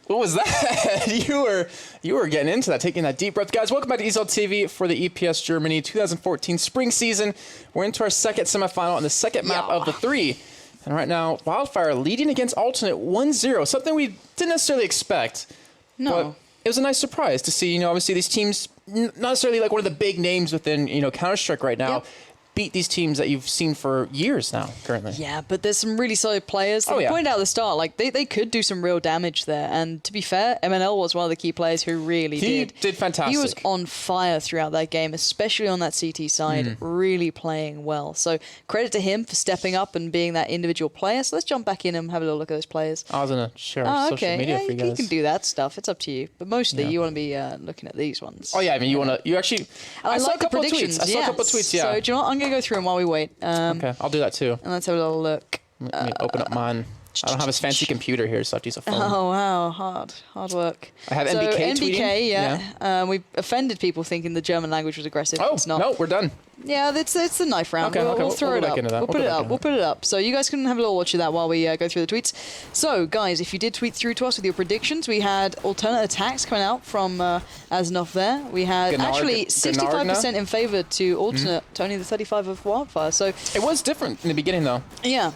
What was that? you were getting into that, taking that deep breath. Guys, welcome back to ESL TV for the EPS Germany 2014 spring season. We're into our second semifinal and the second map of the 3. And right now, Wildfire leading against Alternate 1-0, something we didn't necessarily expect. No. But it was a nice surprise to see, obviously these teams, not necessarily like one of the big names within, Counter-Strike right now, beat these teams that you've seen for years now, currently. Yeah, but there's some really solid players. Like I pointed out at the start, like they could do some real damage there. And to be fair, MNL was one of the key players who really did. He did fantastic. He was on fire throughout that game, especially on that CT side, really playing well. So credit to him for stepping up and being that individual player. So let's jump back in and have a little look at those players. I was going to share our social media for you guys. You can do that stuff. It's up to you. But mostly you want to be looking at these ones. Oh, yeah. I mean, you actually... I saw a couple of tweets. I saw a couple of tweets, yeah. So do you know what? I'm going to go through them while we wait. Okay, I'll do that too. And let's have a little look. Let me open up mine. I don't have his fancy computer here, so I have to use a phone. Oh, wow. Hard work. I have so NBK tweeting. NBK, yeah. We've offended people thinking the German language was aggressive. Oh, it's not. No, we're done. Yeah, it's a knife round. Okay, we'll throw it up. We'll put it up. So you guys can have a little watch of that while we go through the tweets. So, guys, if you did tweet through to us with your predictions, we had alternate attacks coming out from Asnoff there. We had actually 65% in favour to alternate, to only the 35 of Wildfire. So it was different in the beginning, though. Yeah.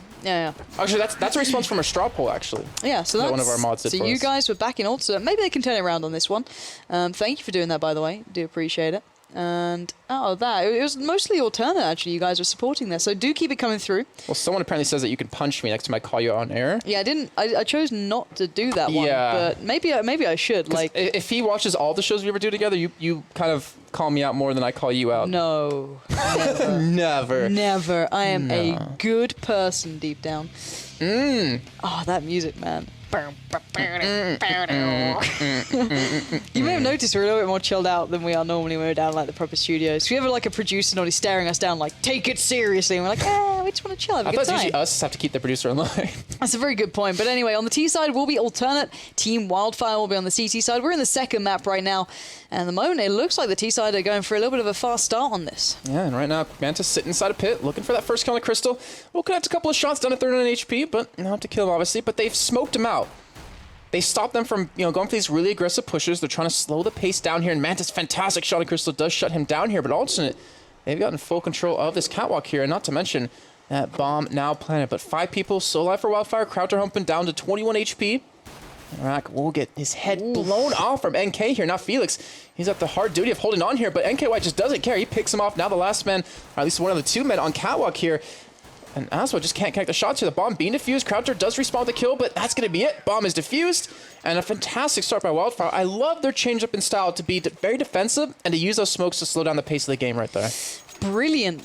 Actually, that's a response from a straw poll, actually. Yeah, so that's one of our mods did so for you us. guys were back in alternate. Maybe they can turn it around on this one. Thank you for doing that, by the way. Do appreciate it. And it was mostly alternate, actually. You guys were supporting there, so do keep it coming through. Well, someone apparently says that you can punch me next time I call you on air. Yeah, I chose not to do that one, but maybe I should. Like, if he watches all the shows we ever do together, you kind of call me out more than I call you out. No, never. I am a good person deep down. Oh, that music, man. You may have noticed we're a little bit more chilled out than we are normally when we're down like the proper studios. We have like a producer and he's staring us down like, take it seriously. And we're like, we just want to chill, have a good time. I thought usually us have to keep the producer in line. That's a very good point. But anyway, on the T side, we'll be alternate. Team Wildfire will be on the CT side. We're in the second map right now. And at the moment, it looks like the T side are going for a little bit of a fast start on this. Yeah, and right now, Mantis sitting inside a pit, looking for that first kill on the Crystal. We'll connect a couple of shots down at 39 HP, but not have to kill him, obviously. But they've smoked him out. They stopped them from, going for these really aggressive pushes. They're trying to slow the pace down here, and Mantis' fantastic shot on Crystal does shut him down here, but Alternate, they've gotten full control of this catwalk here, and not to mention that bomb now planted. But 5 people still alive for Wildfire. Croucher humping down to 21 HP. Rack will get his head blown off from NK here. Now Felix, he's got the hard duty of holding on here, but NKY just doesn't care. He picks him off. Now the last man, or at least one of the 2 men on catwalk here. And Aswa just can't connect the shots here. The bomb being defused. Croucher does respawn the kill, but that's going to be it. Bomb is defused. And a fantastic start by Wildfire. I love their change up in style to be very defensive and to use those smokes to slow down the pace of the game right there. Brilliant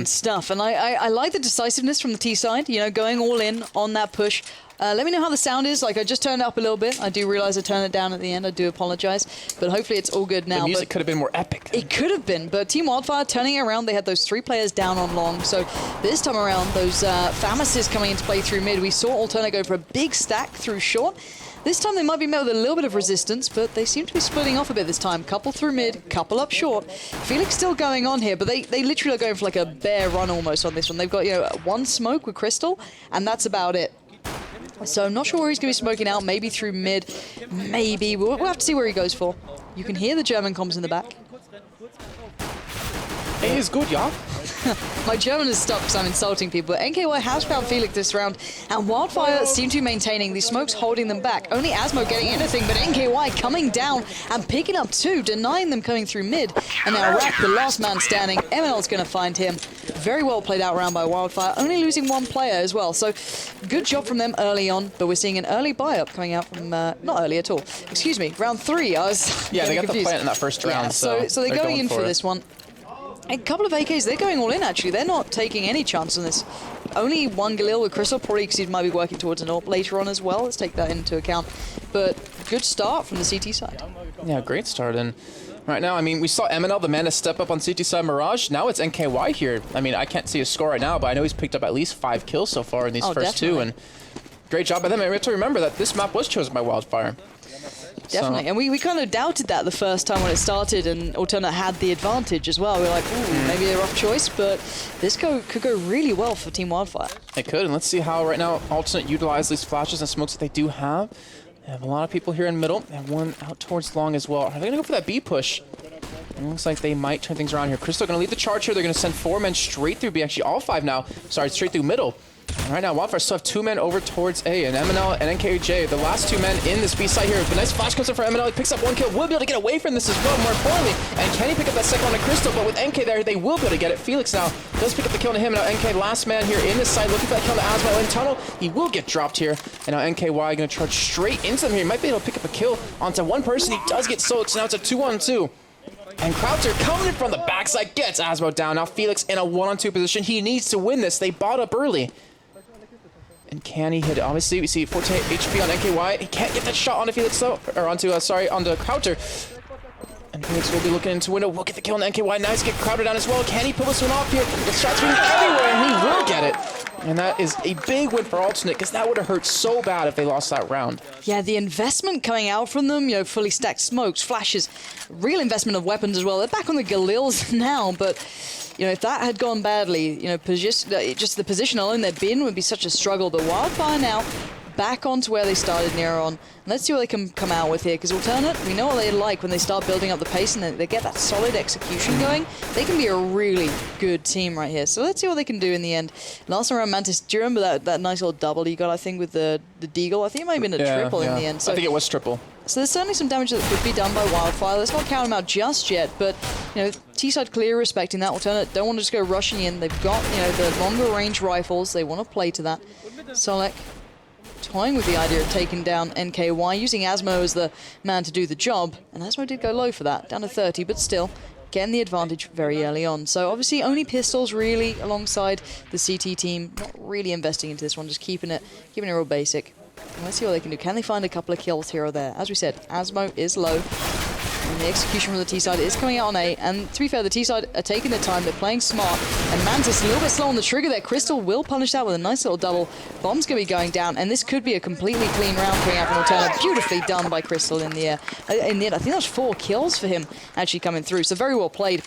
stuff. And I like the decisiveness from the T side, going all in on that push. Let me know how the sound is. Like, I just turned it up a little bit. I do realize I turned it down at the end. I do apologize. But hopefully it's all good now. The music could have been more epic. It could have been. But Team Wildfire turning it around. They had those 3 players down on long. So this time around, those Famases coming into play through mid. We saw Alternate go for a big stack through short. This time they might be met with a little bit of resistance, but they seem to be splitting off a bit this time. Couple through mid, couple up short. Felix still going on here, but they literally are going for like a bear run almost on this one. They've got, 1 smoke with Crystal, and that's about it. So I'm not sure where he's going to be smoking out. Maybe through mid. Maybe. We'll have to see where he goes for. You can hear the German comms in the back. Hey, it's good, yeah. My German has stopped because I'm insulting people, but NKY has found Felix this round, and Wildfire seem to be maintaining. The smoke's holding them back. Only Asmo getting anything, but NKY coming down and picking up 2, denying them coming through mid. And now Rack, the last man standing. MNL's going to find him. Very well played out round by Wildfire, only losing 1 player as well. So good job from them early on, but we're seeing an early buy-up coming out from, not early at all. Excuse me, round 3. I was Yeah, they got confused. the plant in that first round, so they're going in for this one. A couple of AKs, they're going all in, actually. They're not taking any chance on this. Only 1 Galil with Crystal, probably because he might be working towards an AWP later on as well. Let's take that into account. But good start from the CT side. Yeah, great start. And right now, I mean, we saw MNL, the Mana, step up on CT side Mirage. Now it's NKY here. I mean, I can't see his score right now, but I know he's picked up at least 5 kills so far in these first definitely. 2. And great job by them. And we have to remember that this map was chosen by Wildfire. Definitely, So. and we kind of doubted that the first time when it started, and Alternate had the advantage as well. We were like, ooh, maybe a rough choice, but this could go really well for Team Wildfire. It could, and let's see how right now Alternate utilize these flashes and smokes that they do have. They have a lot of people here in middle, and one out towards long as well. Are they going to go for that B push? It looks like they might turn things around here. Crystal going to lead the charge here. They're going to send 4 men straight through B. Actually, all 5 now. Sorry, straight through middle. And right now, Wildfire still have 2 men over towards A. And MNL and NKJ, the last 2 men in this B side here. The nice flash comes in for MNL. He picks up 1 kill. Will be able to get away from this as well, more importantly. And can he pick up that second one to Crystal? But with NK there, they will be able to get it. Felix now does pick up the kill to him. Now NK, last man here in this side, looking for that kill to Asmo in tunnel. He will get dropped here. And now NKY going to charge straight into them here. He might be able to pick up a kill onto one person. He does get soaked, so now it's a 2-on-2. And Croucher coming in from the backside gets Asmo down. Now Felix in a 1-on-2 position. He needs to win this. They bought up early. And can he hit it? Obviously, we see 14 HP on NKY. He can't get that shot onto Felix though, or onto Croucher. And Felix will be looking into window. Will get the kill on NKY. Now he's getting Crowder down as well. Can he pull this one off here? The shot's being everywhere, and he will get it. And that is a big win for Alternate, because that would have hurt so bad if they lost that round. Yeah, the investment coming out from them, fully stacked smokes, flashes, real investment of weapons as well. They're back on the Galils now, but if that had gone badly, just the position alone they'd been would be such a struggle. But Wildfire now back onto where they started near on. And let's see what they can come out with here, because Alternate, we know what they like when they start building up the pace and they get that solid execution going. They can be a really good team right here. So let's see what they can do in the end. Last time around, Mantis, do you remember that nice little double you got, I think, with the Deagle? I think it might have been a triple in the end. So I think it was triple. So there's certainly some damage that could be done by Wildfire. Let's not count them out just yet, but T-side clear respecting that. Alternate don't want to just go rushing in. They've got the longer range rifles. They want to play to that. Solek toying with the idea of taking down NKY, using Asmo as the man to do the job, and Asmo did go low for that, down to 30, but still getting the advantage very early on. So obviously only pistols really alongside the CT team, not really investing into this one, just keeping it real basic. And let's see what they can do. Can they find a couple of kills here or there? As we said, Asmo is low. And the execution from the T-side is coming out on A. And to be fair, the T-side are taking their time. They're playing smart. And Mantis a little bit slow on the trigger there. Crystal will punish that with a nice little double. Bomb's going to be going down. And this could be a completely clean round coming out from Alternate. Beautifully done by Crystal in the air. In the end, I think that was 4 kills for him actually coming through. So very well played.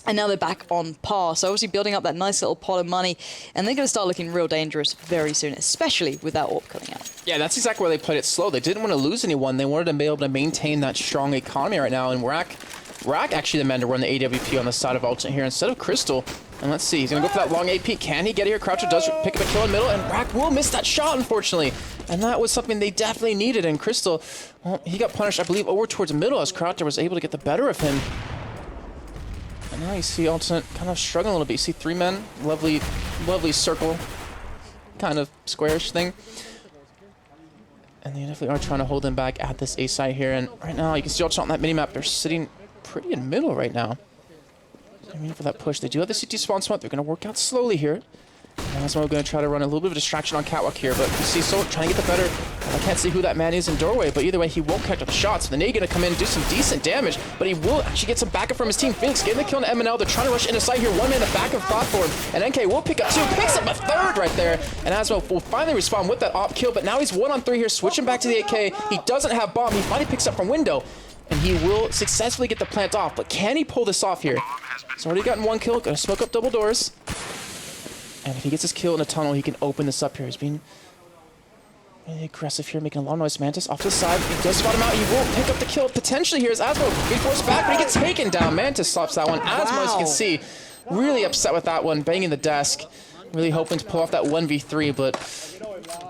And now they're back on par. So obviously building up that nice little pot of money. And they're going to start looking real dangerous very soon, especially with that AWP coming out. Yeah, that's exactly why they played it slow. They didn't want to lose anyone. They wanted to be able to maintain that strong economy right now. And Rack actually the man to run the AWP on the side of Alternate here instead of Crystal. And let's see, he's going to go for that long AP. Can he get it here? Croucher does pick up a kill in the middle, and Rack will miss that shot, unfortunately. And that was something they definitely needed. And Crystal, well, he got punished, I believe, over towards the middle as Croucher was able to get the better of him. And now you see Alternate kind of struggling a little bit. You see 3 men, lovely circle, kind of squarish thing. And they definitely are trying to hold them back at this A side here. And right now, you can see Alternate on that minimap. They're sitting pretty in middle right now. I mean, for that push, they do have the CT spawn spot. They're going to work out slowly here. And that's why we're going to try to run a little bit of a distraction on Catwalk here. But you see Soul trying to get the better. I can't see who that man is in doorway, but either way, he won't catch up the shots. So the Nade going to come in and do some decent damage, but he will actually get some backup from his team. Felix getting the kill on MNL. They're trying to rush into sight here. 1 man in the back of platform. And NK will pick up 2. Picks up a 3rd right there. And Asmo will finally respond with that op kill, but now he's 1-on-3 here, switching back to the AK. He doesn't have bomb. He finally picks up from window. And he will successfully get the plant off, but can he pull this off here? He's already gotten 1 kill. Gonna smoke up double doors. And if he gets his kill in a tunnel, he can open this up here. He's being really aggressive here, making a lot of noise. Mantis off to the side. He does spot him out. He will pick up the kill potentially here as Asmo being forced back, but he gets taken down. Mantis stops that one. Asmo, as you can see, really upset with that one, banging the desk. Really hoping to pull off that 1v3, but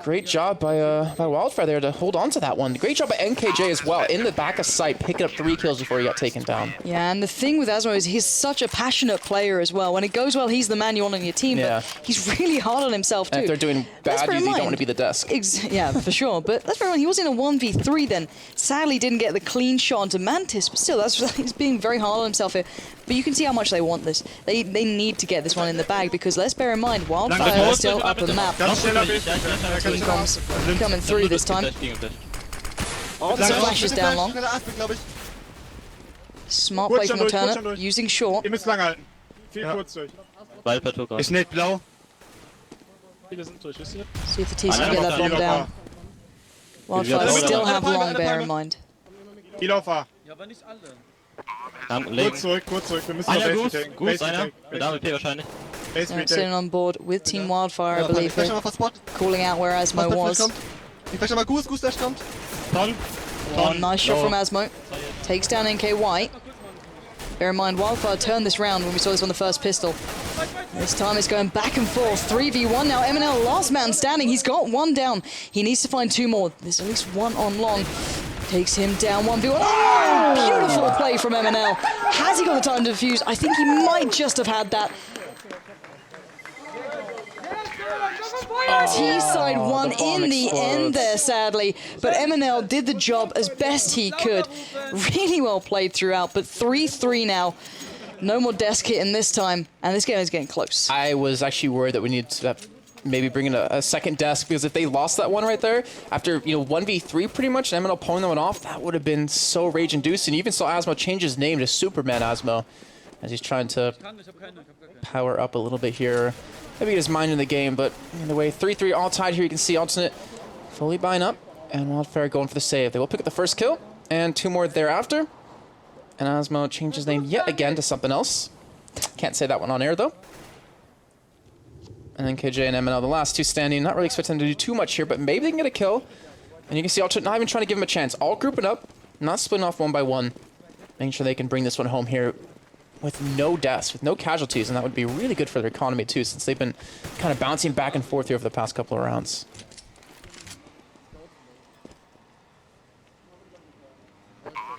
great job by Wildfire there to hold on to that one. Great job by NKJ as well, in the back of sight, picking up 3 kills before he got taken down. Yeah, and the thing with Asmo is he's such a passionate player as well. When it goes well, he's the man you want on your team, but he's really hard on himself too. And if they're doing bad, you don't want to be the desk. Yeah, for sure. But let's bear in mind, he was in a 1v3 then. Sadly, didn't get the clean shot onto Mantis, but still, he's being very hard on himself here. But you can see how much they want this. They need to get this one in the bag, because let's bear in mind, Wildfire is still up the map. Team comes coming through this time. Some flashes down long. Smart play from Alternate, using short. Ihr müsst lang halten. Viel kurz durch. Ist nicht blau. See if the T's can get that bomb down. Wildfire still have long, bear in mind. Laufer. Kurz zurück. Wir müssen noch Base tanken. Gut, einer. Mit AWP wahrscheinlich. Sitting on board with Team Wildfire, I believe. Calling out where Asmo was. Ich flash mal Goose, der stand. Oh, nice shot from Asmo. Takes down NKY. Bear in mind, Wildfire turned this round when we saw this on the first pistol. This time it's going back and forth. 3v1 now. MNL, last man standing. He's got one down. He needs to find two more. There's at least one on long. Takes him down 1v1. Oh, beautiful play from MNL. Has he got the time to defuse? I think he might just have had that. T-side won in the end there, sadly. But MNL did the job as best he could. Really well played throughout, but 3-3 now. No more desk hitting this time, and this game is getting close. I was actually worried that we needed to maybe bring in a second desk, because if they lost that one right there, after 1v3 pretty much, and MNL pulling that one off, that would have been so rage-inducing. You even saw Asmo change his name to Superman Asmo, as he's trying to power up a little bit here. Maybe get his mind in the game, but either way, 3-3 all tied here. You can see Alternate fully buying up, and Wildfire going for the save. They will pick up the first kill, and two more thereafter. And Asmo changed his name yet again to something else. Can't say that one on air, though. And then KJ and MNL, the last two standing. Not really expecting them to do too much here, but maybe they can get a kill. And you can see Alternate not even trying to give him a chance. All grouping up, not splitting off one by one. Making sure they can bring this one home here with no deaths, with no casualties, and that would be really good for their economy too, since they've been kind of bouncing back and forth here over the past couple of rounds.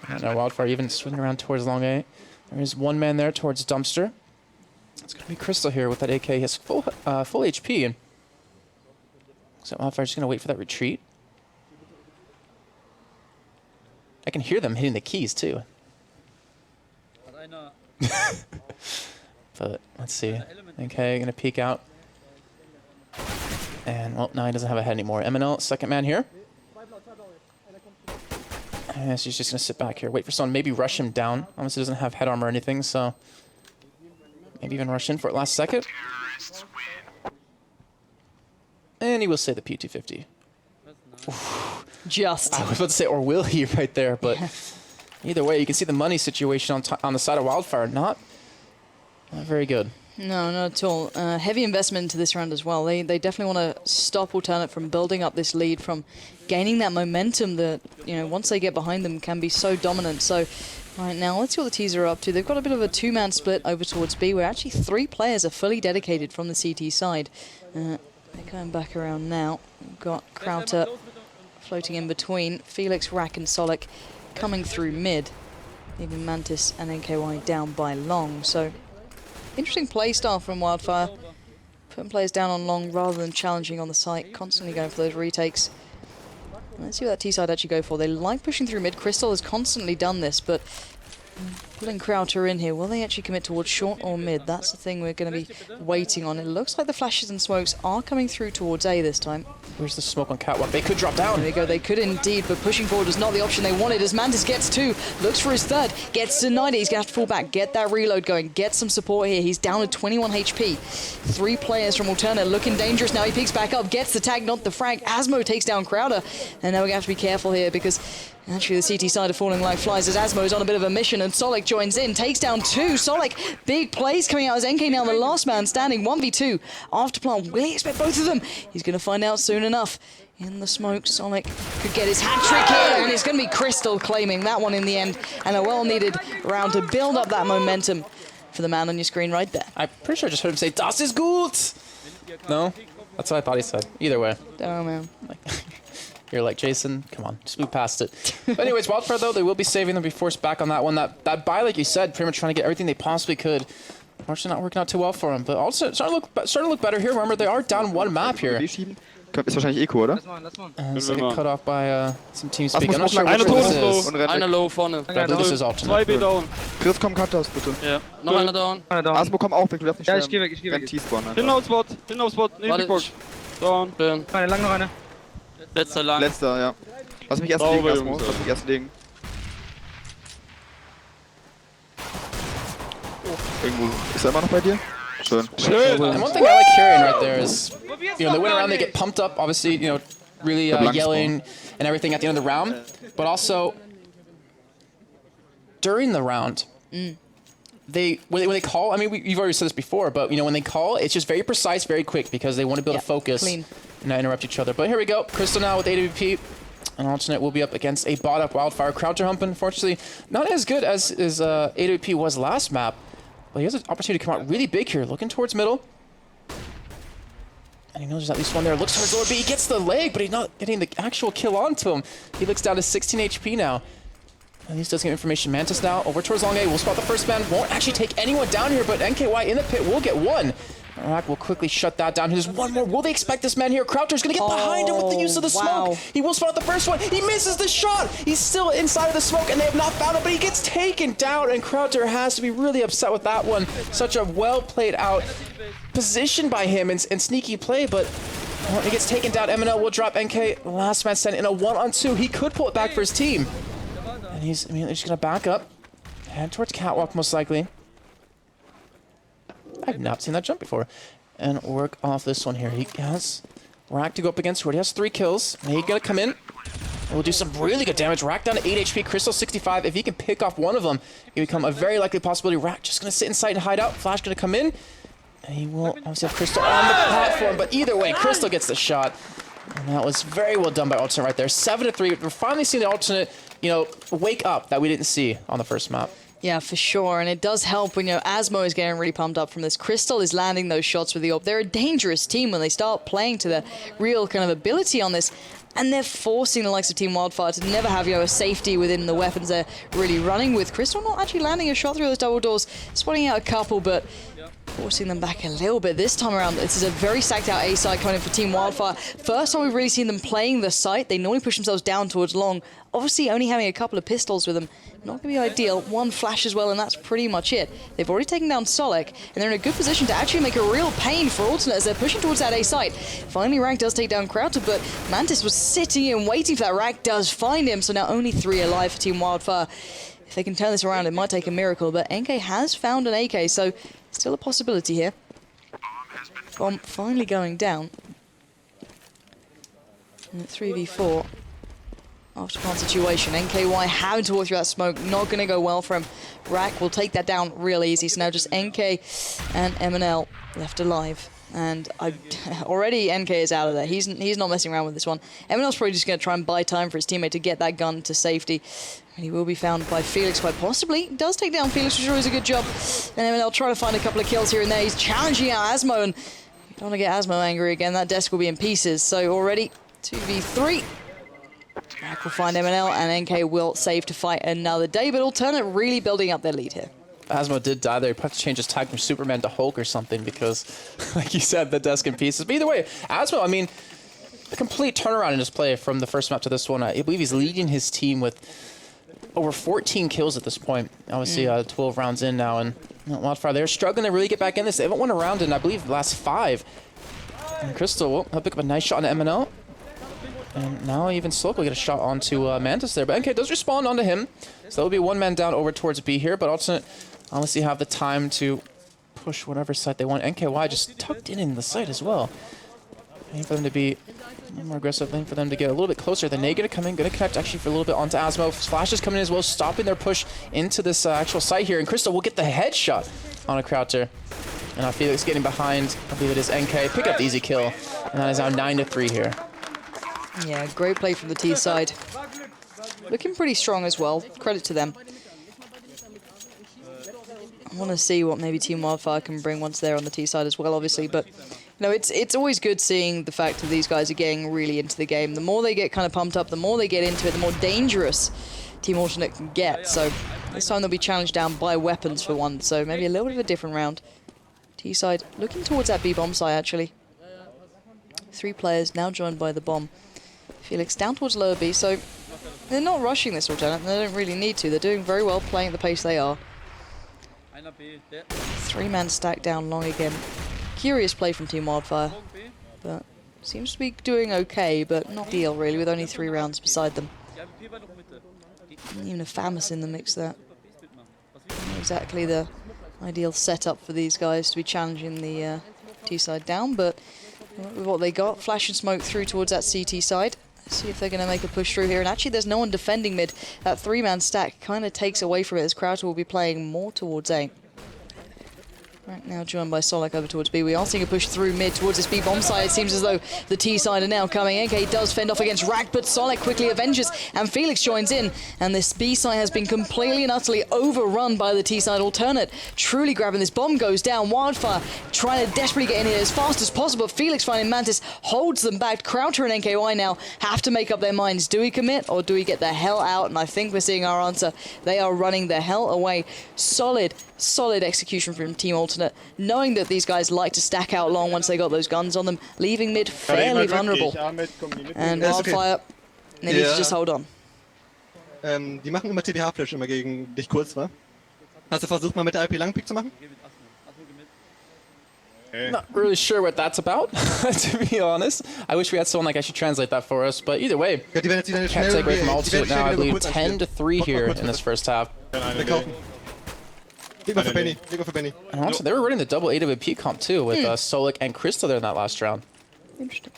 And now Wildfire even swinging around towards long A. There's one man there towards Dumpster. It's going to be Crystal here with that AK. He has full HP. And so Wildfire's just going to wait for that retreat. I can hear them hitting the keys too. But let's see. Okay, gonna peek out. And well, now he doesn't have a head anymore. MNL, second man here. And so he's just gonna sit back here, wait for someone, maybe rush him down. Obviously doesn't have head armor or anything, so maybe even rush in for it last second. And he will say the P250. Just. I was about to say, or will he right there, but either way, you can see the money situation on the side of Wildfire. Not very good. No, not at all. Heavy investment into this round as well. They definitely want to stop Alternate from building up this lead, from gaining that momentum that, once they get behind them can be so dominant. So right now, let's see what the T's are up to. They've got a bit of a two-man split over towards B, where actually 3 players are fully dedicated from the CT side. They're going back around now. We've got Krauter floating in between. Felix, Rack and Solik coming through mid, leaving Mantis and NKY down by long. So interesting play style from Wildfire, putting players down on long rather than challenging on the site, constantly going for those retakes. Let's see what that T side actually go for. They like pushing through mid. Crystal has constantly done this, but pulling Krauter in here, will they actually commit towards short or mid? That's the thing we're going to be waiting on. It looks like the flashes and smokes are coming through towards A this time. Where's the smoke on Catwalk? They could drop down. There we go, they could indeed, but pushing forward was not the option they wanted, as Mantis gets 2, looks for his third, gets denied it. He's going to have to fall back, get that reload going, get some support here. He's down to 21 HP. 3 players from Alternate looking dangerous now. He picks back up, gets the tag, not the frag. Asmo takes down Crowder, and now we're going to have to be careful here, because actually the CT side are falling like flies as Asmo is on a bit of a mission, and Solik joins in, takes down 2. Solik, big plays coming out as NK now the last man standing, 1v2. After plant, will he expect both of them? He's going to find out soon enough. In the smoke, Solik could get his hat trick here, and it's going to be Crystal claiming that one in the end, and a well-needed round to build up that momentum for the man on your screen right there. I'm pretty sure I just heard him say, "Das ist gut!" No? That's what I thought he said. Either way. Oh, man. You're like, Jason, come on, just move past it. But anyways, Wildfire, though, they will be saving them, be forced back on that one. That buy, like you said, pretty much trying to get everything they possibly could. Unfortunately, not working out too well for them. But also, starting to look better here. Remember, they are down one map here. Ist wahrscheinlich Eco, oder? So get cut off by some team speak. I'm not sure einer which tot this is. Einer low vorne. I believe this is Alternate. 2B down. Chris, komm, cut das, bitte. Ja. Noch einer down. Asmo, komm auch weg, du darfst nicht Ja, ich geh weg, ich geh weg. Renn T-Spawn. Hin auf Spot, Warte. Down. Bin. Lang noch eine. Letzter lang. Letzter, ja. Lass mich erst Sauber, legen, Asmo. Jungs, Lass mich erst legen. Irgendwo. Ist er immer noch bei dir? Schön. And one thing I like hearing right there is, they win around, they get pumped up, obviously, really yelling and everything at the end of the round, but also during the round, when they call, I mean, you've already said this before, but when they call, it's just very precise, very quick, because they want to be able to focus clean. and not interrupt each other. But here we go, Crystal now with AWP. And alternate will be up against a bot-up Wildfire. Croucher Hump, unfortunately, not as good as his AWP was last map. But he has an opportunity to come out really big here. Looking towards middle. And he knows there's at least one there. Looks towards lower B. He gets the leg, but he's not getting the actual kill onto him. He looks down to 16 HP now. At least does get information. Mantis now over towards long A. Will spot the first man. Won't actually take anyone down here, but NKY in the pit will get one. Iraq will quickly shut that down. There's one more. Will they expect this man here? Croucher's going to get behind him with the use of the smoke. He will spot the first one. He misses the shot. He's still inside of the smoke, and they have not found him, but he gets taken down, and Croucher has to be really upset with that one. Such a well-played out position by him and sneaky play, but he gets taken down. MNL will drop NK. Last man standing in a 1-on-2. He could pull it back for his team. And he's immediately just going to back up. Head towards Catwalk, most likely. I've not seen that jump before. And work off this one here. He has Rack to go up against. He has 3 kills. And he's going to come in. Will do some really good damage. Rack down to 8 HP. Crystal 65. If he can pick off one of them, it become a very likely possibility. Rack just going to sit inside and hide out. Flash going to come in. And he will obviously have Crystal on the platform. But either way, Crystal gets the shot. And that was very well done by Alternate right there. 7-3. We're finally seeing the Alternate, you know, wake up that we didn't see on the first map. Yeah, for sure, and it does help when, you know, Asmo is getting really pumped up from this. Crystal is landing those shots with the AWP. They're a dangerous team when they start playing to their real kind of ability on this, and they're forcing the likes of Team Wildfire to never have, you know, a safety within the weapons they're really running with. Crystal not actually landing a shot through those double doors, spotting out a couple, but forcing them back a little bit this time around. This is a very stacked out A side coming in for Team Wildfire. First time we've really seen them playing the site. They normally push themselves down towards long. Obviously, only having a couple of pistols with them, not going to be ideal. One flash as well, and that's pretty much it. They've already taken down Solek, and they're in a good position to actually make a real pain for Alternate as they're pushing towards that A site. Finally, Rack does take down Crowder, but Mantis was sitting and waiting for that. Rack does find him, so now only 3 alive for Team Wildfire. If they can turn this around, it might take a miracle, but NK has found an AK, so still a possibility here. Bomb finally going down. And at 3v4. After plant situation, NKY having to walk through that smoke, not going to go well for him. Rack will take that down real easy, so now just NK and MNL left alive. And already NK is out of there. He's not messing around with this one. MNL's probably just going to try and buy time for his teammate to get that gun to safety. And he will be found by Felix quite possibly. Does take down Felix, which is always a good job. And MNL try to find a couple of kills here and there. He's challenging out Asmo, and you don't want to get Asmo angry again. That desk will be in pieces. So already 2v3. Rack will find MNL, and NK will save to fight another day, but Alternate really building up their lead here. Asmo did die there. He probably have to change his tag from Superman to Hulk or something because, like you said, the desk in pieces. But either way, Asmo, I mean, a complete turnaround in his play from the first map to this one. I believe he's leading his team with over 14 kills at this point. Obviously, 12 rounds in now, and Wildfire, they're struggling to really get back in this. They haven't won a round in, I believe, the last 5. And Crystal will pick up a nice shot on MNL. And now even Sloke will get a shot onto Mantis there. But NK does respawn onto him. So that will be 1 man down over towards B here. But Alternate honestly have the time to push whatever site they want. NKY just tucked in the site as well. Waiting for them to be a little more aggressive. Waiting for them to get a little bit closer. Then they're going to come in. Going to connect actually for a little bit onto Asmo. Flash is coming in as well. Stopping their push into this actual site here. And Crystal will get the headshot on a Croucher. And now Felix getting behind. I believe it is NK. Pick up the easy kill. And that is now 9-3 here. Yeah, great play from the T side. Looking pretty strong as well. Credit to them. I want to see what maybe Team Wildfire can bring once they're on the T side as well, obviously. But you know, it's always good seeing the fact that these guys are getting really into the game. The more they get kind of pumped up, the more they get into it, the more dangerous Team Alternate can get. So this time they'll be challenged down by weapons for one. So maybe a little bit of a different round. T side looking towards that B bomb site actually. 3 players now joined by the bomb. Felix down towards lower B, so they're not rushing this Alternate. They don't really need to. They're doing very well playing at the pace they are. 3-man stack down long again. Curious play from Team Wildfire, but seems to be doing okay, but not ideal really, with only 3 rounds beside them. Even a Famus in the mix there. Not exactly the ideal setup for these guys to be challenging the T side down, but with what they got, flash and smoke through towards that CT side. Let's see if they're going to make a push through here. And actually, there's no one defending mid. That 3-man stack kind of takes away from it as Crowder will be playing more towards A. Right now joined by Solak over towards B. We are seeing a push through mid towards this B bomb side. It seems as though the T side are now coming. NK does fend off against Rack, but Solak quickly avenges and Felix joins in. And this B side has been completely and utterly overrun by the T side alternate. Truly grabbing this bomb goes down. Wildfire trying to desperately get in here as fast as possible. Felix finding Mantis holds them back. Croucher and NKY now have to make up their minds. Do we commit or do we get the hell out? And I think we're seeing our answer. They are running the hell away. Solid execution from Team Alternate, knowing that these guys like to stack out long once they got those guns on them, leaving mid fairly vulnerable. And Wildfire needs to just hold on. Die machen immer TDH-Flash immer gegen dich kurz, wa? Hast du versucht, mal mit der IP Langpick zu machen? Not really sure what that's about, to be honest. I wish we had someone like I should translate that for us, but either way, Ja, die werden jetzt can't take away from Alternate now. I believe kurz 10-3 here in this first half. Verkaufen. Leg mal für Benny, leg mal für Benny. And also, they were running the double AWP comp too with Solik and Crystal there in that last round. Interesting.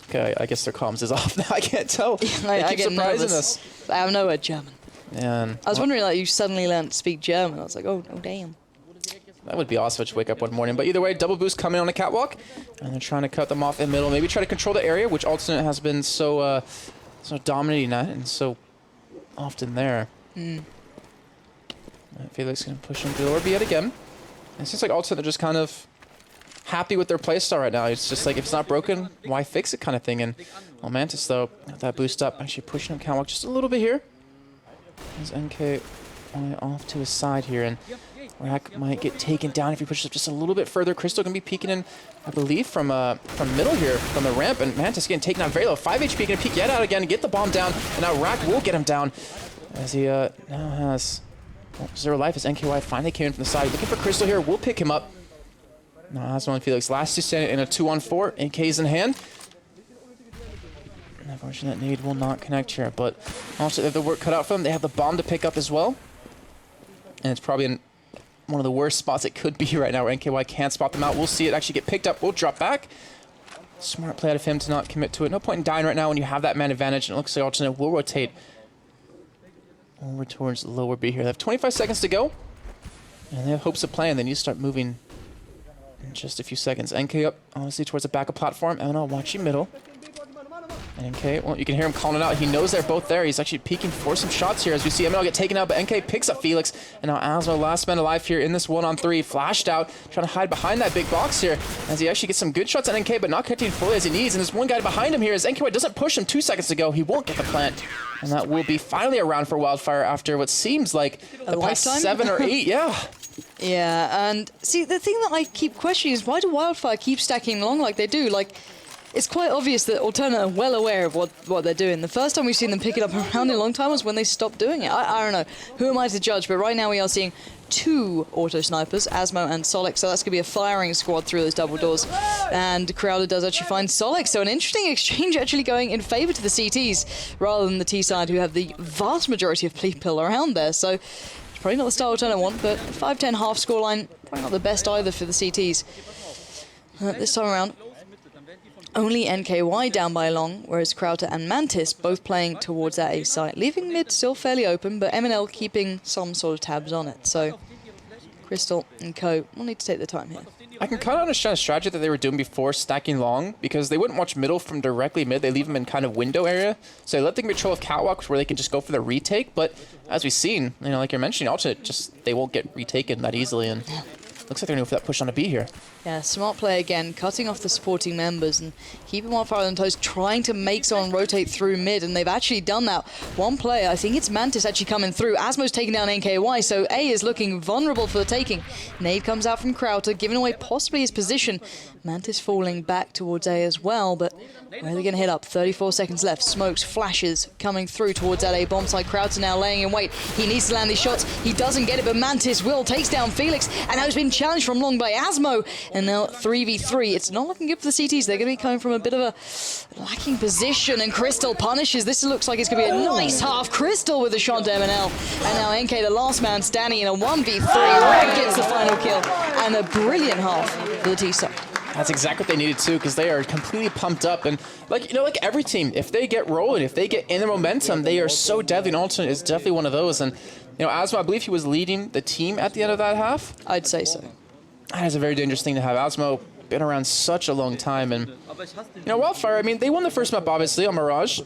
Okay, I guess their comms is off now. I can't tell. They I keep get surprising nervous. us. I have no word German. And I was wondering, like, you suddenly learned to speak German. I was like, oh damn. that would be awesome to wake up one morning. But either way, double boost coming on the catwalk, and they're trying to cut them off in the middle. Maybe try to control the area, which Alternate has been so dominating at and so often there. Felix gonna push him to the lower B yet again. And it seems like Alternate are just kind of happy with their playstyle right now. It's just like, if it's not broken, why fix it kind of thing. And well, Mantis though, got that boost up, actually pushing up catwalk just a little bit here. As NK off to his side here, and Rack might get taken down if he pushes up just a little bit further. Crystal gonna be peeking in, I believe, from middle here, from the ramp, and Mantis getting taken down very low. 5 HP, gonna peek yet out again, get the bomb down, and now Rack will get him down as he now has 0 life as NKY finally came in from the side. Looking for Crystal here, will pick him up. Now Asmo and Felix, last two standing in a 2-on-4, AK's in hand. Unfortunately, that nade will not connect here, but also they have the work cut out for them. They have the bomb to pick up as well. And it's probably in one of the worst spots it could be right now where NKY can't spot them out. We'll see it actually get picked up. We'll drop back. Smart play out of him to not commit to it. No point in dying right now when you have that man advantage. And it looks like Alternate will rotate over towards lower B here. They have 25 seconds to go. And they have hopes of playing. They need to start moving in just a few seconds. NK up, honestly, towards the backup platform. MNL watching middle. And NK, well, you can hear him calling it out. He knows they're both there. He's actually peeking for some shots here as we see MNL get taken out, but NK picks up Felix. And now Asmo, last man alive here in this 1-on-3, flashed out, trying to hide behind that big box here as he actually gets some good shots at NK, but not connecting fully as he needs. And there's one guy behind him here as NK doesn't push him 2 seconds ago. He won't get the plant. And that will be finally a round for Wildfire after what seems like the past 7 or 8. Yeah. Yeah, and see, the thing that I keep questioning is why do Wildfire keep stacking long like they do? Like, it's quite obvious that Alternate are well aware of what they're doing. The first time we've seen them pick it up around in a long time was when they stopped doing it. I don't know. Who am I to judge? But right now we are seeing 2 auto snipers, Asmo and Solix, so that's going to be a firing squad through those double doors. And Crowder does actually find Solix, so an interesting exchange actually going in favor to the CTs rather than the T side, who have the vast majority of people around there. So it's probably not the style Alternate want, but 5-10 half scoreline, probably not the best either for the CTs. This time around, only NKY down by long, whereas Crowder and Mantis both playing towards that A site, leaving mid still fairly open, but MNL keeping some sort of tabs on it. So Crystal and Co will need to take their time here. I can kind of understand the strategy that they were doing before stacking long, because they wouldn't watch middle from directly mid. They leave them in kind of window area. So they let them control of catwalks where they can just go for the retake. But as we've seen, you know, like you're mentioning, Alternate just, they won't get retaken that easily. And looks like they're going to go for that push on a B here. Yeah, smart play again, cutting off the supporting members and keeping Wildfire on toes, trying to make someone rotate through mid, and they've actually done that. One player, I think it's Mantis, actually coming through. Asmo's taking down NKY, so A is looking vulnerable for the taking. Nade comes out from Crowder, giving away possibly his position. Mantis falling back towards A as well, but where are they going to hit up? 34 seconds left. Smokes, flashes coming through towards that A bomb site. Crowder now laying in wait. He needs to land these shots. He doesn't get it, but Mantis will takes down Felix, and now he's been challenged from long by Asmo. And now 3v3. It's not looking good for the CTs. They're going to be coming from a bit of a lacking position, and Crystal punishes. This looks like it's going to be a nice half. Crystal with a shot to MNL. And now NK, the last man standing in a 1v3. Red gets the final kill, and a brilliant half for the T-side. That's exactly what they needed too, because they are completely pumped up. And like, you know, like every team, if they get rolling, if they get in the momentum, they are so deadly. And Alternate is definitely one of those. And You know, Asmo, I believe he was leading the team at the end of that half. I'd say so. That is a very dangerous thing to have. Asmo been around such a long time, and you know, Wildfire, I mean, they won the first map obviously on Mirage,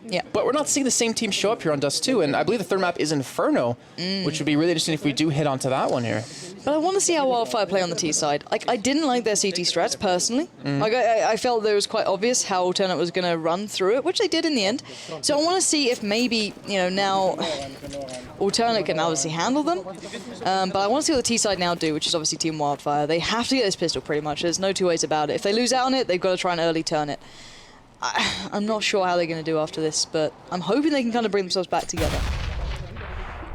Yeah. but we're not seeing the same team show up here on Dust 2, and I believe the third map is Inferno, which would be really interesting if we do hit onto that one here. But I want to see how Wildfire play on the T side. Like, I didn't like their CT strats personally. Like, I felt that it was quite obvious how Alternate was going to run through it, which they did in the end. So I want to see if maybe, you know, now Alternate can obviously handle them. But I want to see what the T side now do, which is obviously Team Wildfire. They have to get this pistol pretty much. There's no two ways about it. If they lose out on it, they've got to try and early turn it. I'm not sure how they're going to do after this, but I'm hoping they can kind of bring themselves back together.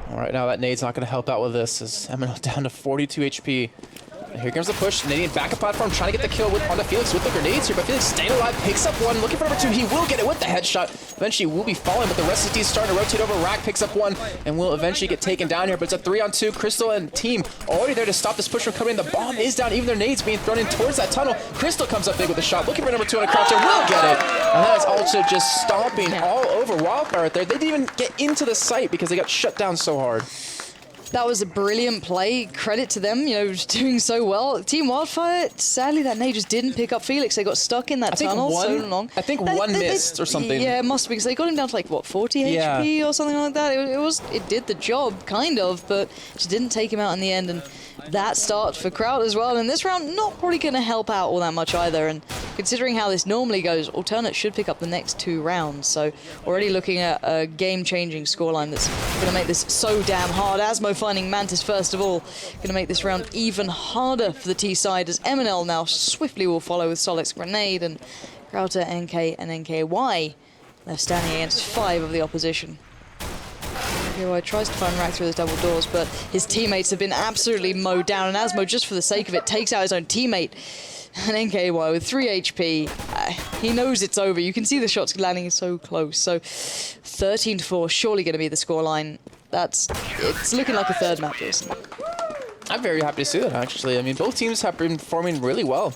All right, now that nade's not going to help out with this, as Eminem down to 42 HP. And here comes the push. Canadian backup platform trying to get the kill onto Felix with the grenades here, but Felix staying alive, picks up one, looking for number two. He will get it with the headshot. Eventually will be falling, but the rest of the team starting to rotate over. Rack picks up one and will eventually get taken down here, but it's a 3-on-2. Crystal and team already there to stop this push from coming in. The bomb is down, even their nades being thrown in towards that tunnel. Crystal comes up big with a shot, looking for number two on a crouch and will get it. And that is also just stomping all over Wildfire right there. They didn't even get into the site because they got shut down so hard. That was a brilliant play. Credit to them, you know, just doing so well. Team Wildfire, sadly, that nade just didn't pick up Felix. They got stuck in that tunnel so long. I think one missed or something. Yeah, it must be, because they got him down to like, what, 40 HP or something like that? It did the job, kind of, but just didn't take him out in the end. And that start for Kraut as well. And this round, not probably going to help out all that much either. And considering how this normally goes, Alternate should pick up the next 2 rounds. So already looking at a game-changing scoreline that's going to make this so damn hard. Asmo finding Mantis first of all, going to make this round even harder for the T side, as MNL now swiftly will follow with Solec's grenade, and Krauter, NK, and NKY. They're standing against 5 of the opposition. NKY tries to find Rack through those double doors, but his teammates have been absolutely mowed down, and Asmo, just for the sake of it, takes out his own teammate. And NKY with 3 HP, he knows it's over. You can see the shots landing so close. So 13-4, surely going to be the scoreline. It's looking like a third map, Jason. I'm very happy to see that, actually. I mean, both teams have been performing really well.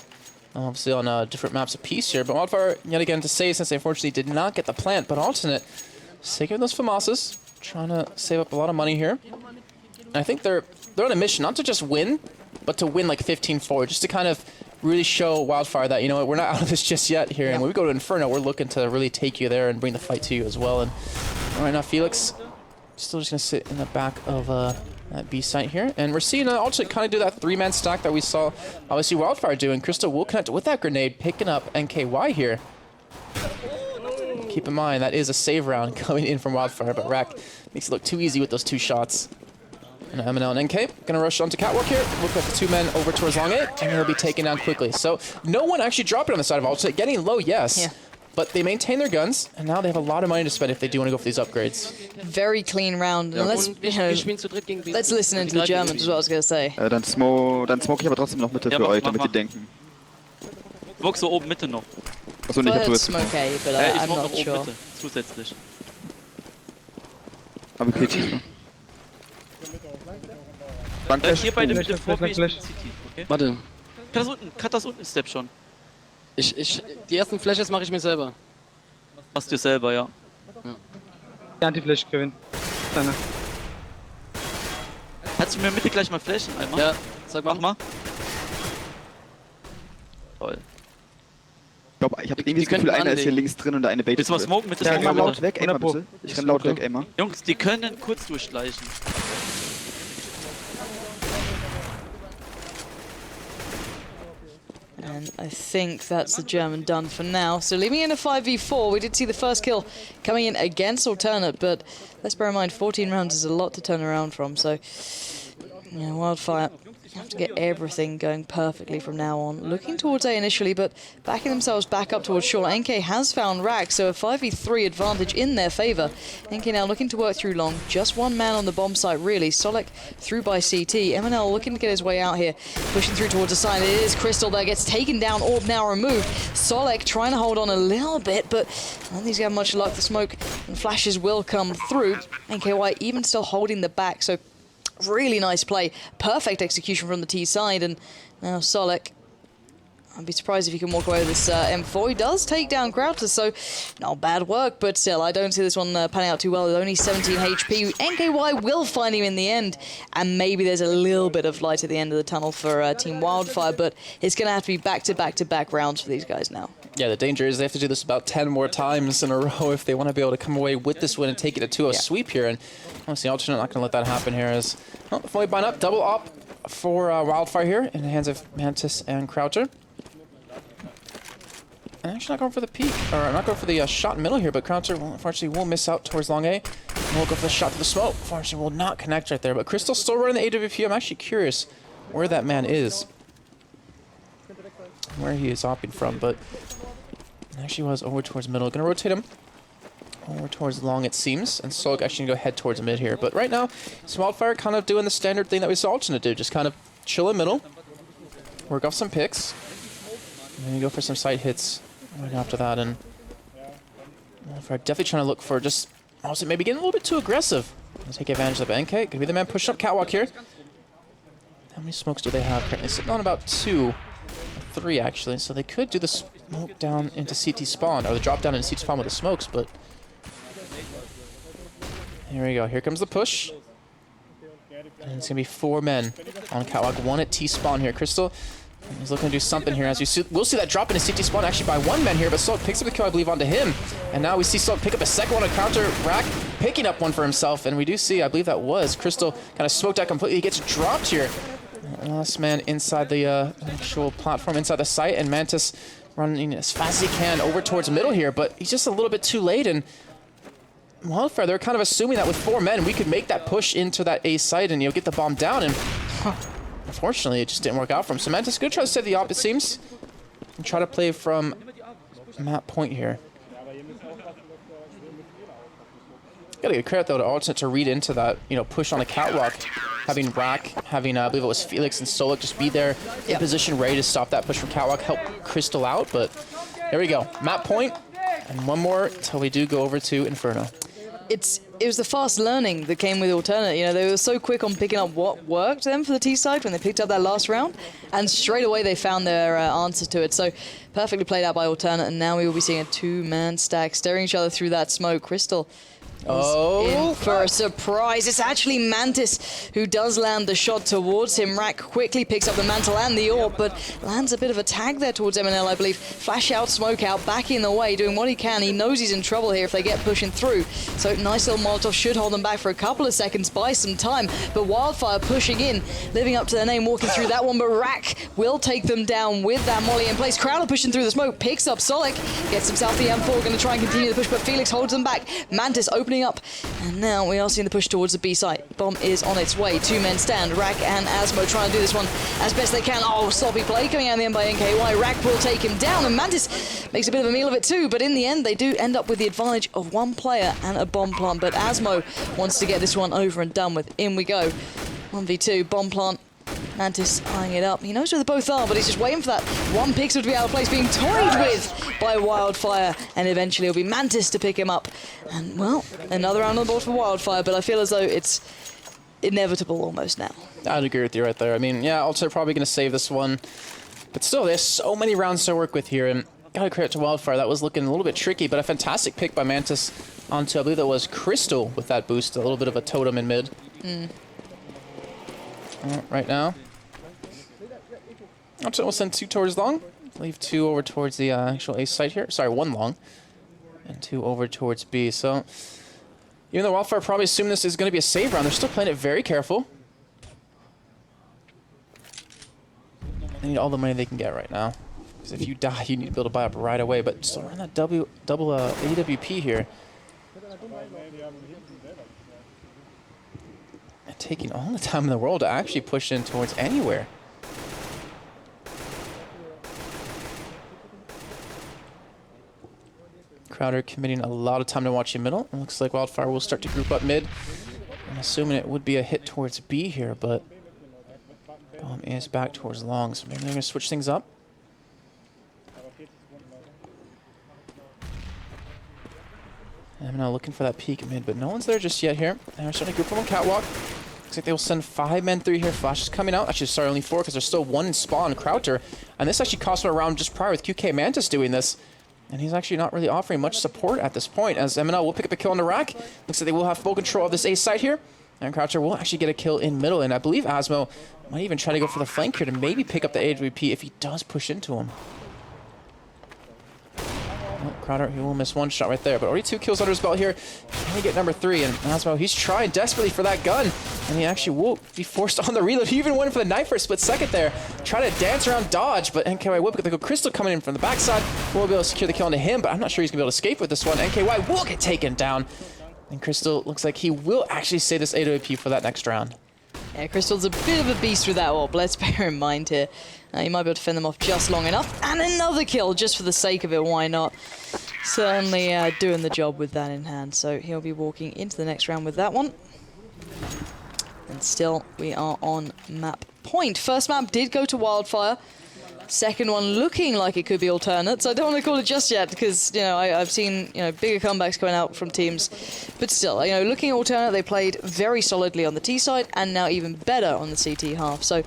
Obviously on different maps apiece here, but Wildfire, yet again, to say, since they unfortunately did not get the plant, but Alternate, saving those FAMASas, trying to save up a lot of money here. And I think they're on a mission, not to just win, but to win like 15-4, just to kind of really show Wildfire that, you know what, we're not out of this just yet here. And when we go to Inferno, we're looking to really take you there and bring the fight to you as well. And right now, Felix still just going to sit in the back of that B site here. And we're seeing Alternate kind of do that 3-man stack that we saw, obviously, Wildfire doing. Crystal will connect with that grenade, picking up NKY here. Keep in mind, that is a save round coming in from Wildfire, but Rack makes it look too easy with those 2 shots. And MNL and NK gonna rush onto Catwalk here. Look at the 2 men over towards Long 8, and he'll be taken down quickly. So no one actually dropping on the side of Alternate. Getting low, yes, but they maintain their guns, and now they have a lot of money to spend if they do want to go for these upgrades. Very clean round. And let's listen into the Germans, is what I was gonna say. Dann smoke ich aber trotzdem noch Mitte für euch, damit die denken. Smoke so oben Mitte noch. Achso, nicht, First smoke A, but Ich I'm smoke not noch oben sure. Mitte, zusätzlich. Aber okay, schieß mal. Bankflash. Hier beide Mitte vor CT, okay? Warte, Cut das unten Step schon. die ersten Flashes mache ich mir selber. Machst dir selber, ja. Anti-Flash, Kevin. Deine. Kannst du mir Mitte gleich mal flashen einmal? Ja, sag mal. Mach mal. Toll. Ich habe irgendwie das Gefühl, einer ist hier links drin und der eine baitet. Willst du mal smoken mit Ich renn der laut weg, Aimer bitte. Ich renn laut weg, Aimer. Jungs, die können kurz durchschleichen. And I think that's the German done for now. So leaving in a 5v4, we did see the first kill coming in against Alternate, but let's bear in mind 14 rounds is a lot to turn around from. So, yeah, Wildfire have to get everything going perfectly from now on. Looking towards A initially, but backing themselves back up towards short. NK has found Rack, so a 5v3 advantage in their favor. NK now looking to work through long. Just 1 man on the bomb site, really. Solek through by CT. MNL looking to get his way out here. Pushing through towards the side. It is Crystal that gets taken down. Orb now removed. Solek trying to hold on a little bit, but I don't think he's got much luck. The smoke and flashes will come through. NKY even still holding the back, so really nice play. Perfect execution from the T side, and now Solek I'd be surprised if he can walk away with this M4. He does take down Crowder, so not bad work, but still, I don't see this one panning out too well with only 17 HP. NKY will find him in the end, and maybe there's a little bit of light at the end of the tunnel for Team Wildfire, but it's going to have to be back-to-back-to-back rounds for these guys now. Yeah, the danger is they have to do this about 10 more times in a row if they want to be able to come away with this win and take it to 2-0 sweep here. And honestly, Alternate not going to let that happen here as fully bind up, double up for Wildfire here in the hands of Mantis and Croucher. And actually not going for the peak, or not going for the shot in middle here, but Croucher unfortunately will miss out towards long A. And we'll go for the shot to the smoke. Unfortunately will not connect right there, but Crystal's still running the AWP. I'm actually curious where that man is. Where he is hopping from, but actually was over towards middle. Gonna rotate him over towards long, it seems, and Solak actually gonna go head towards mid here. But right now, Wildfire kind of doing the standard thing that we saw Alternate do, just kind of chill in middle, work off some picks, and then you go for some side hits right after that. And Wildfire definitely trying to look for just also maybe getting a little bit too aggressive. Gonna take advantage of NK. Could be the man pushing up catwalk here. How many smokes do they have currently? Sitting on about 2. 3 actually, so they could do the smoke down into CT spawn, or the drop down into CT spawn with the smokes, but here we go. Here comes the push. And it's gonna be 4 men on catwalk, 1 at T spawn here. Crystal is looking to do something here, as you see. We'll see that drop into CT spawn actually by 1 man here, but Solak picks up the kill, I believe, onto him. And now we see Solak pick up a second one on counter. Rack picking up one for himself, and we do see, I believe that was Crystal kind of smoked out completely. He gets dropped here. Last man inside the actual platform, inside the site, and Mantis running as fast as he can over towards middle here, but he's just a little bit too late. And Wildfire, they're kind of assuming that with 4 men, we could make that push into that A site and get the bomb down. And unfortunately, it just didn't work out for him. So Mantis gonna try to save the op, it seems, and try to play from map point here. Gotta give credit though to Alternate to read into that, push on the catwalk, having Rack, having I believe it was Felix and Solak just be there in position, ready to stop that push from catwalk, help Crystal out. But there we go, map point, and 1 more until we do go over to Inferno. It was the fast learning that came with Alternate. They were so quick on picking up what worked them for the T side when they picked up that last round, and straight away they found their answer to it. So perfectly played out by Alternate, and now we will be seeing a 2-man stack staring each other through that smoke. Crystal in for a surprise. It's actually Mantis who does land the shot towards him. Rack quickly picks up the mantle and the AWP, but lands a bit of a tag there towards MNL, I believe. Flash out, smoke out, back in the way, doing what he can. He knows he's in trouble here if they get pushing through. So nice little Molotov should hold them back for a couple of seconds, buy some time. But Wildfire pushing in, living up to their name, walking through that one. But Rack will take them down with that molly in place. Crowder pushing through the smoke, picks up Solak, gets himself the M4, going to try and continue the push, but Felix holds them back. Mantis opening up, and now we are seeing the push towards the B site. Bomb is on its way. 2 men stand. Rack and Asmo trying to do this one as best they can. Oh, sloppy play coming out in the end by NKY. Rack will take him down, and Mantis makes a bit of a meal of it too, but in the end they do end up with the advantage of 1 player and a bomb plant. But Asmo wants to get this one over and done with. In we go. 1v2, bomb plant. Mantis eyeing it up. He knows where they both are, but he's just waiting for that 1 pixel to be out of place, being toyed with by Wildfire, and eventually it'll be Mantis to pick him up. And, well, another round on the board for Wildfire, but I feel as though it's inevitable almost now. I'd agree with you right there. I mean, yeah, Alter probably going to save this one, but still, there's so many rounds to work with here, and gotta credit to Wildfire. That was looking a little bit tricky, but a fantastic pick by Mantis onto, I believe that was Crystal with that boost, a little bit of a totem in mid. Right now. Alter will send 2 towards long, leave 2 over towards the actual A site here. Sorry, 1 long, and 2 over towards B. So, even though Wildfire probably assumed this is going to be a save round, they're still playing it very careful. They need all the money they can get right now. Because if you die, you need to be able to buy up right away. But still run that double AWP here. And taking all the time in the world to actually push in towards anywhere. Crowder committing a lot of time to watching middle. It looks like Wildfire will start to group up mid. I'm assuming it would be a hit towards B here, but bomb is back towards long, so maybe they're going to switch things up. I'm now looking for that peek mid, but no one's there just yet here. And we're starting to group up on catwalk. Looks like they will send 5 men through here. Flash is coming out. Actually, sorry, only 4 because there's still 1 in spawn, Krauter. And this actually cost him a round just prior with QK Mantis doing this. And he's actually not really offering much support at this point, as MNL will pick up a kill on the rack. Looks like they will have full control of this A site here. And Croucher will actually get a kill in middle. And I believe Asmo might even try to go for the flank here to maybe pick up the AWP if he does push into him. Oh, Crowder, he will miss 1 shot right there, but already 2 kills under his belt here. Can he get number 3? And Asmo, he's trying desperately for that gun, and he actually will be forced on the reload. He even went for the knife for a split second there. Try to dance around dodge, but NKY will pick up the Crystal coming in from the backside. We'll be able to secure the kill onto him, but I'm not sure he's going to be able to escape with this one. NKY will get taken down, and Crystal looks like he will actually save this AWP for that next round. Yeah, Crystal's a bit of a beast with that orb. Let's bear in mind here. You might be able to fend them off just long enough. And another kill, just for the sake of it, why not? Certainly doing the job with that in hand. So he'll be walking into the next round with that one. And still, we are on map point. First map did go to Wildfire. Second one looking like it could be alternate, so I don't want to call it just yet because, you know, I've seen, you know, bigger comebacks going out from teams. But still, you know, looking at alternate, they played very solidly on the T side and now even better on the CT half. So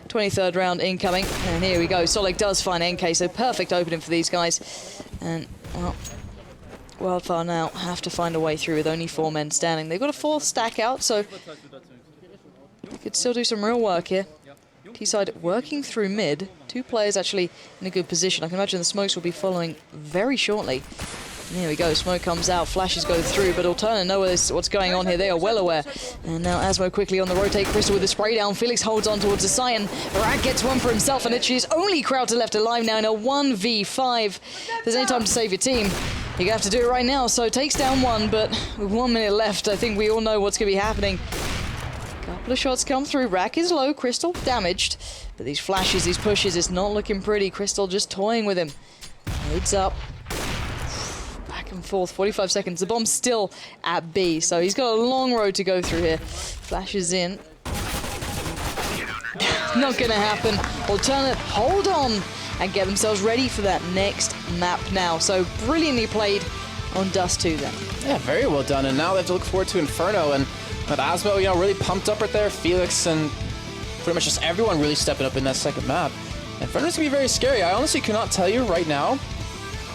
23rd round incoming, and here we go. Solik does find NK, so perfect opening for these guys. And, well, Wildfire now have to find a way through with only 4 men standing. They've got a 4th stack out, so they could still do some real work here. T-side working through mid. 2 players actually in a good position. I can imagine the smokes will be following very shortly. And here we go. Smoke comes out. Flashes go through, but Alternate know what's going on here. They are well aware. And now Asmo quickly on the rotate. Crystal with the spray down. Felix holds on towards the site, and Rag gets one for himself, and it's his only Krauter left alive now in a 1v5. If there's any time to save your team, you're going to have to do it right now. So takes down 1, but with 1 minute left, I think we all know what's going to be happening. Couple of shots come through. Rack is low. Crystal damaged. But these flashes, these pushes, it's not looking pretty. Crystal just toying with him. Loads up. Back and forth. 45 seconds. The bomb's still at B, so he's got a long road to go through here. Flashes in. Not gonna happen. Alternate hold on and get themselves ready for that next map now. So brilliantly played on Dust 2 then. Yeah, very well done. And now they have to look forward to Inferno, and with Asmo, you know, really pumped up right there. Felix and pretty much just everyone really stepping up in that second map. Inferno's gonna be very scary. I honestly cannot tell you right now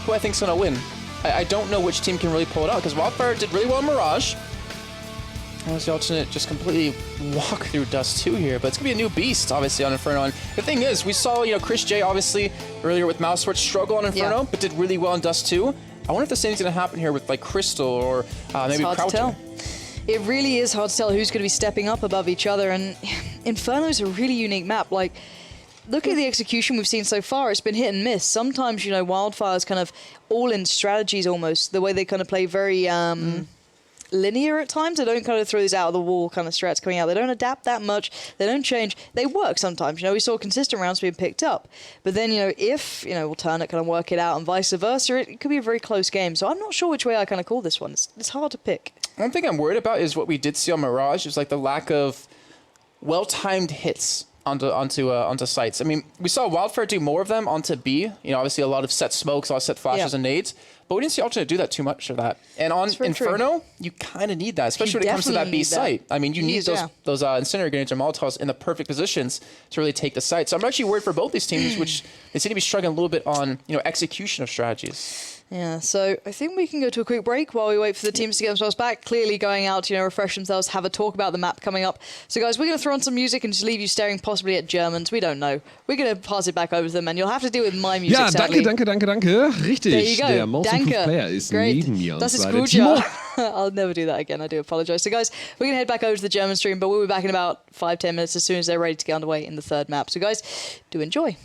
who I think's gonna win. I don't know which team can really pull it out, because Wildfire did really well in Mirage. Honestly, Alternate just completely walk through Dust 2 here, but it's gonna be a new beast, obviously, on Inferno. And the thing is, we saw, you know, Chris J, obviously, earlier with Mousewort struggle on Inferno, but did really well in Dust 2. I wonder if the same thing's gonna happen here with, like, Crystal or maybe Croucher. It really is hard to tell who's going to be stepping up above each other, and Inferno is a really unique map. Like, look at the execution we've seen so far. It's been hit and miss. Sometimes, you know, Wildfire's kind of all-in strategies almost, the way they kind of play very linear at times. They don't kind of throw these out-of-the-wall kind of strats coming out. They don't adapt that much. They don't change. They work sometimes. You know, we saw consistent rounds being picked up. But then, you know, if, you know, Alternate kind of work it out and vice versa, it could be a very close game. So I'm not sure which way I kind of call this one. It's hard to pick. One thing I'm worried about is what we did see on Mirage, is like the lack of well-timed hits onto sites. I mean, we saw Wildfire do more of them onto B. You know, obviously a lot of set smokes, a lot of set flashes and nades, but we didn't see Alternate do that too much of that. And on Inferno, you kind of need that, especially when it comes to that B site. I mean, you need those incendiary grenades or Molotovs in the perfect positions to really take the site. So I'm actually worried for both these teams, which they seem to be struggling a little bit on, you know, execution of strategies. Yeah, so I think we can go to a quick break while we wait for the teams to get themselves back. Clearly going out to, you know, refresh themselves, have a talk about the map coming up. So guys, we're going to throw on some music and just leave you staring possibly at Germans. We don't know. We're going to pass it back over to them, and you'll have to deal with my music, Ja, sadly. danke. Richtig. There you go. Der Mouse Danke. Player ist Great. neben mir. Das ist und zwar gut, der Timo. ja. I'll never do that again. I do apologize. So guys, we're going to head back over to the German stream, but we'll be back in about 5-10 minutes as soon as they're ready to get underway in the 3rd map. So guys, do enjoy.